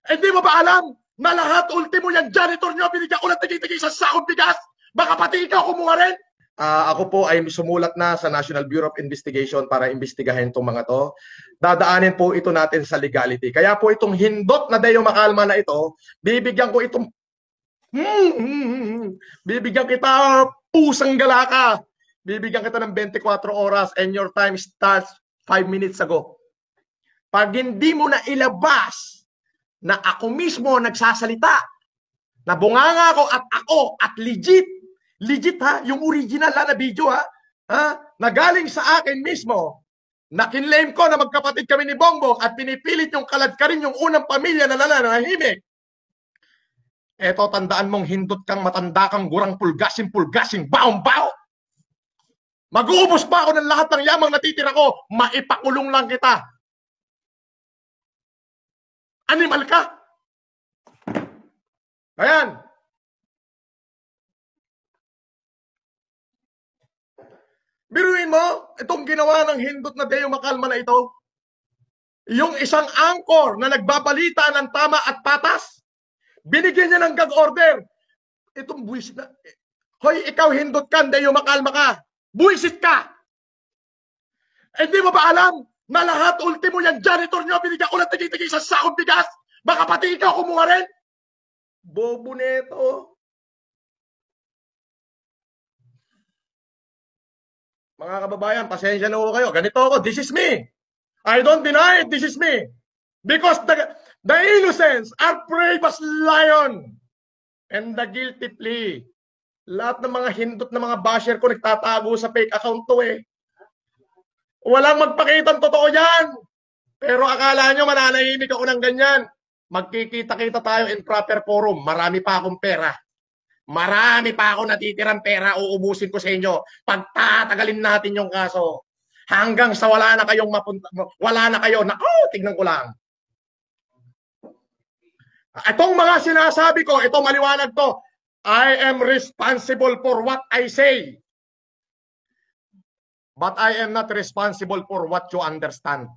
Hindi mo ba alam na lahat ultimo yung janitor nyo binigyan ko ng tigay-tigay sa sakong bigas? Baka pati ikaw kumuha rin? Ako po ay sumulat na sa National Bureau of Investigation para imbestigahin itong mga to. Dadaanin po ito natin sa legality. Kaya po itong hindot na Deo Makalma na ito, bibigyan ko itong bibigyan kita pusang galaka. Bibigyan kita ng 24 oras and your time starts 5 minutes ago. Pag hindi mo na ilabas na ako mismo nagsasalita, na bunganga ako at legit ha, yung original na video ha, na galing sa akin mismo, na kinlaim ko na magkapatid kami ni Bongbong at pinipilit yung kaladkarin yung unang pamilya na nananahimik. Eto, tandaan mong hindot kang matanda kang gurang pulgasing baong-bao. Mag-uubos pa ako ng lahat ng yamang natitira ko, maipakulong lang kita. Animal ka? Ayan. Biruin mo, itong ginawa ng hindot na Deo Makalma na ito, yung isang anchor na nagbabalita ng tama at patas, binigyan niya ng gag order. Itong buwisit na, hoy, ikaw hindot ka, Deo Makalma ka. Buwisit ka. Hindi mo ba alam na lahat ultimo yung janitor nyo binigyan ko ng tigay-tigay sa sakong bigas? Baka pati ikaw kumuha rin? Bobo neto. Mga kababayan, pasensya na ho kayo. Ganito ako, this is me. I don't deny it, this is me. Because the innocents are brave as lion and the guilty plea. Lahat ng mga hindot na mga basher ko nagtatago sa fake account to eh. Walang magpakitang totoo yan. Pero akala nyo mananahimik ako ng ganyan. Magkikita-kita tayo in proper forum. Marami pa akong pera. Marami pa ako natitirang pera, uubusin ko sa inyo. Pagtatagalin natin yung kaso. Hanggang sa wala na kayong mapunta, wala na kayo. Tignan ko lang. Itong mga sinasabi ko, ito maliwanag to. I am responsible for what I say. But I am not responsible for what you understand.